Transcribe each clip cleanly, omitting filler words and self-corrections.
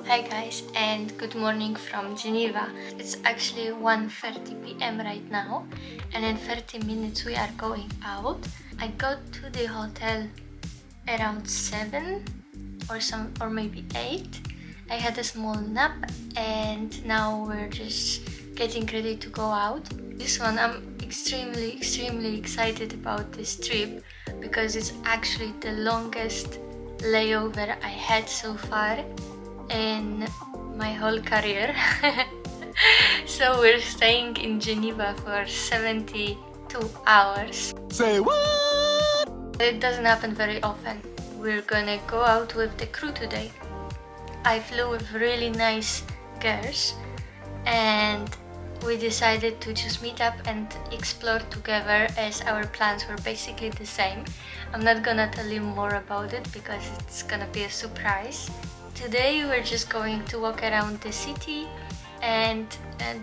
Hi guys, and good morning from Geneva. It's actually 1:30 p.m. right now, and in 30 minutes we are going out. I got to the hotel around 7 or maybe 8. I had a small nap and now we're just getting ready to go out. This one I'm extremely excited about this trip because it's actually the longest layover I had so far in my whole career. So we're staying in Geneva for 72 hours. Say what? It doesn't happen very often. We're gonna go out with the crew today. I flew with really nice girls and we decided to just meet up and explore together as our plans were basically the same. I'm not gonna tell you more about it because it's gonna be a surprise. Today we're just going to walk around the city and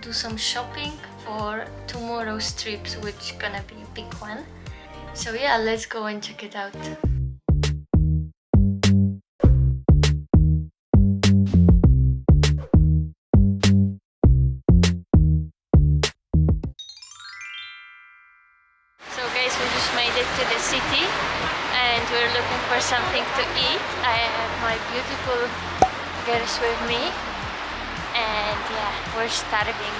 do some shopping for tomorrow's trips, which is gonna be a big one. So yeah, let's go and check it out. So guys, we just made it to the city and we're looking for something to eat. I have my beautiful girls with me and yeah, we're starving.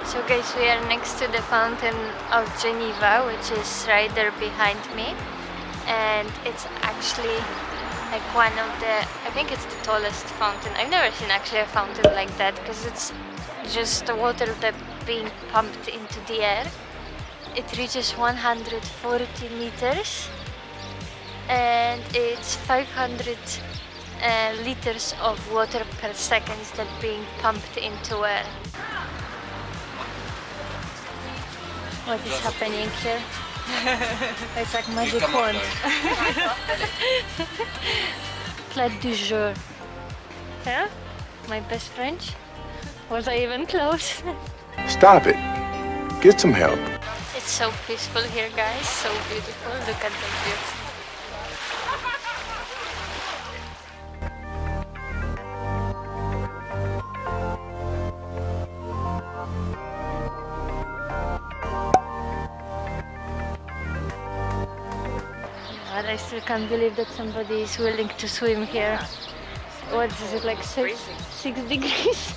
So guys, we are next to the fountain of Geneva, which is right there behind me, and it's actually like one of the, I think it's the tallest fountain. I've never seen actually a fountain like that because it's just the water that being pumped into the air. It reaches 140 meters and it's 500 liters of water per second that being pumped into air. What is happening here? It's like magic wand. Plat du jour. Yeah? My best French? Was I even close? Stop it. Get some help. It's so peaceful here, guys. So beautiful. Look at the view. I still can't believe that somebody is willing to swim here. What is it, like 6 degrees?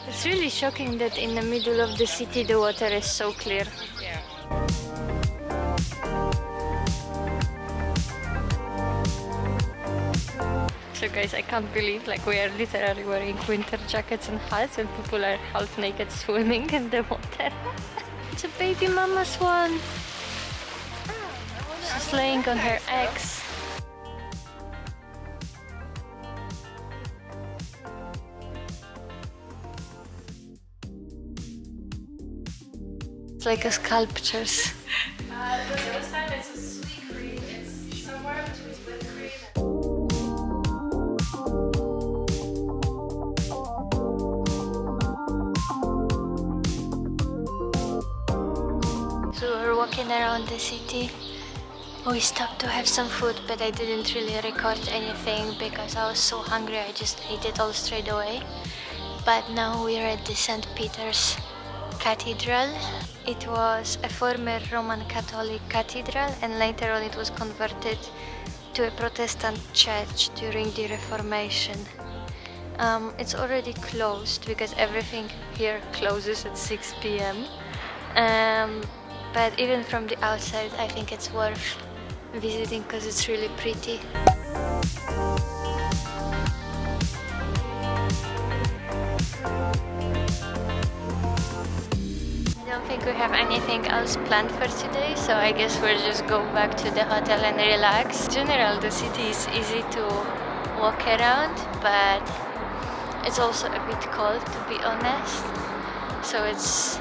It's really shocking that in the middle of the city the water is so clear. Yeah. So guys, I can't believe like we are literally wearing winter jackets and hats and people are half naked swimming in the water. It's a baby mama swan. She's laying on her eggs. It's like a sculptures. The other side is a sweet cream. It's somewhere between whipped cream So we're walking around the city. We stopped to have some food, but I didn't really record anything because I was so hungry. I just ate it all straight away. But now we're at the St. Peter's Cathedral. It was a former Roman Catholic cathedral and later on it was converted to a Protestant church during the Reformation. It's already closed because everything here closes at 6 p.m. But even from the outside, I think it's worth visiting because it's really pretty. I don't think we have anything else planned for today, so I guess we'll just go back to the hotel and relax. In general, the city is easy to walk around, but it's also a bit cold, to be honest. So it's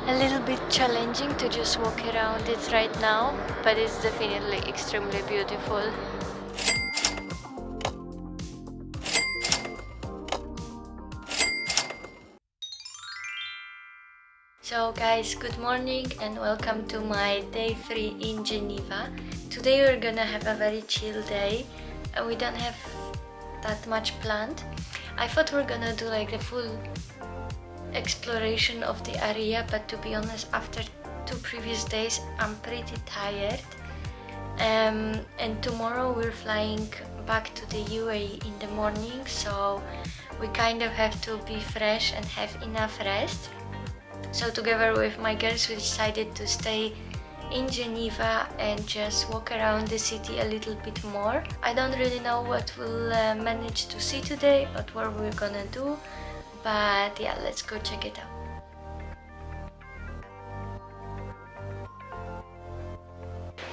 a little bit challenging to just walk around it right now, but it's definitely extremely beautiful. So guys, good morning and welcome to my day 3 in Geneva. Today we're gonna have a very chill day and we don't have that much planned. I thought we're gonna do like the full exploration of the area, but to be honest, after 2 previous days I'm pretty tired. And tomorrow we're flying back to the UAE in the morning, so we kind of have to be fresh and have enough rest. So together with my girls we decided to stay in Geneva and just walk around the city a little bit more. I don't really know what we'll manage to see today, but what we're gonna do, but yeah, let's go check it out.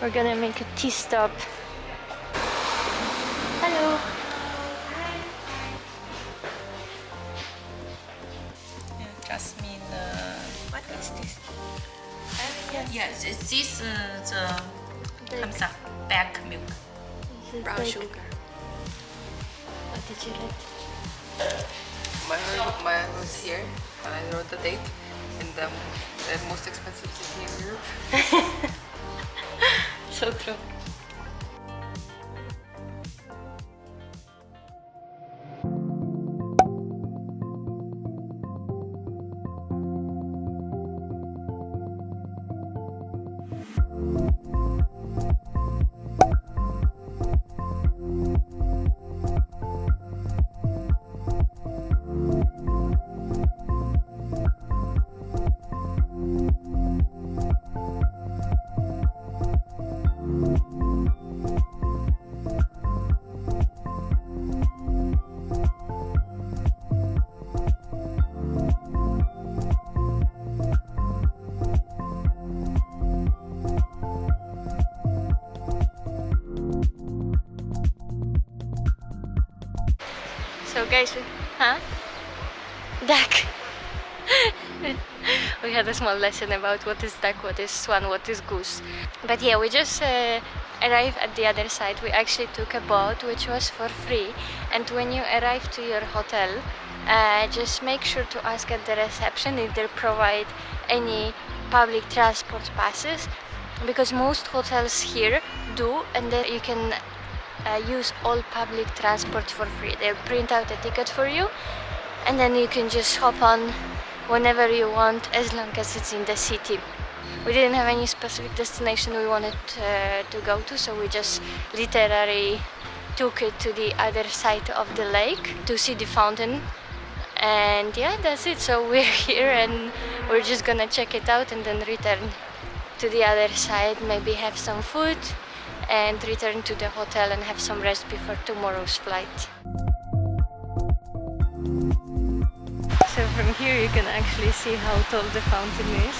We're gonna make a tea stop. Hello. Jasmine, what is this? Yes. Yes, this the comes up black milk. Brown sugar. What did you write? Mine was here, and I wrote the date, and the most expensive city in Europe. So true. So guys, duck. We had a small lesson about what is duck, what is swan, what is goose. But yeah, we just arrived at the other side. We actually took a boat which was for free, and when you arrive to your hotel, just make sure to ask at the reception if they provide any public transport passes, because most hotels here do, and then you can use all public transport for free. They'll print out a ticket for you and then you can just hop on whenever you want, as long as it's in the city. We didn't have any specific destination we wanted to go to, so we just literally took it to the other side of the lake to see the fountain. And yeah, that's it. So we're here and we're just gonna check it out and then return to the other side, maybe have some food and return to the hotel and have some rest before tomorrow's flight. So from here you can actually see how tall the fountain is.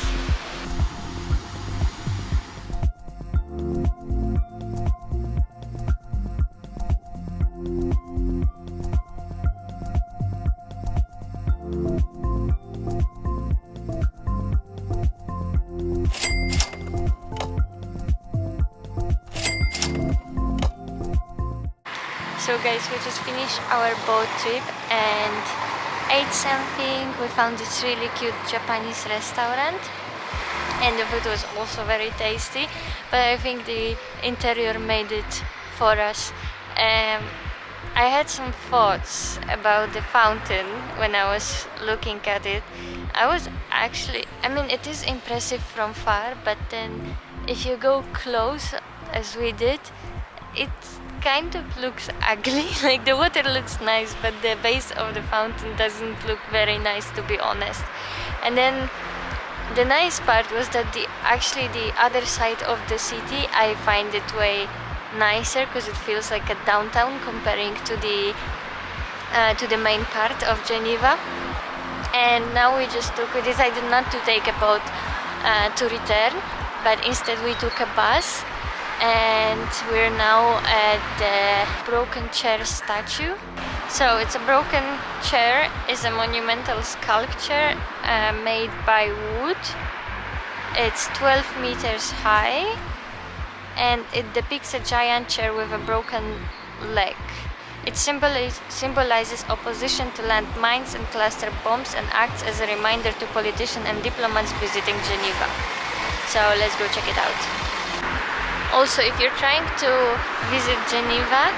So guys, we just finished our boat trip and ate something. We found this really cute Japanese restaurant and the food was also very tasty, but I think the interior made it for us. I had some thoughts about the fountain when I was looking at it. I mean, it is impressive from far, but then if you go close, as we did, it kind of looks ugly. Like the water looks nice, but the base of the fountain doesn't look very nice, to be honest. And then the nice part was that the other side of the city, I find it way nicer because it feels like a downtown comparing to the main part of Geneva. And now we decided not to take a boat to return, but instead we took a bus. And we're now at the broken chair statue. So it's a broken chair, is a monumental sculpture made by wood. It's 12 meters high and it depicts a giant chair with a broken leg. It symbolizes opposition to landmines and cluster bombs and acts as a reminder to politicians and diplomats visiting Geneva. So let's go check it out. Also, if you're trying to visit Geneva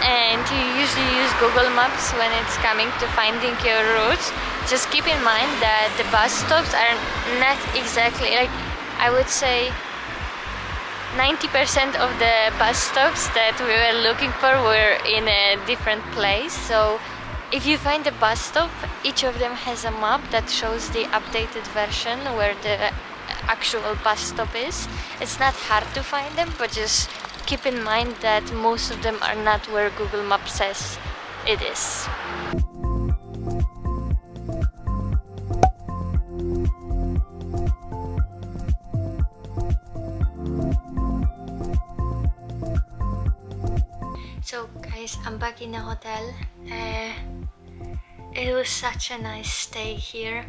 and you usually use Google Maps when it's coming to finding your routes, just keep in mind that the bus stops are not exactly, like, I would say 90% of the bus stops that we were looking for were in a different place. So if you find a bus stop, each of them has a map that shows the updated version where the actual bus stop is. It's not hard to find them, but just keep in mind that most of them are not where Google Maps says it is. So guys, I'm back in the hotel. It was such a nice stay here.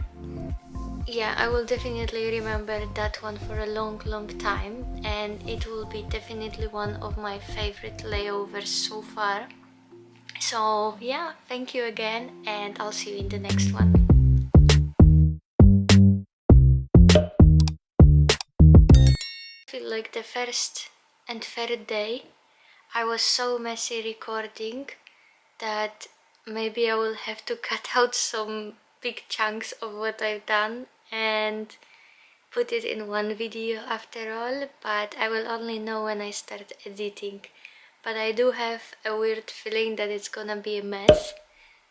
Yeah, I will definitely remember that one for a long time, and it will be definitely one of my favorite layovers so far. So yeah, thank you again, and I'll see you in the next one. I feel like the first and third day I was so messy recording that maybe I will have to cut out some big chunks of what I've done and put it in one video after all, but I will only know when I start editing. But I do have a weird feeling that it's gonna be a mess.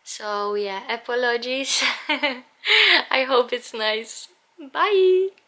So yeah, apologies. I hope it's nice. Bye!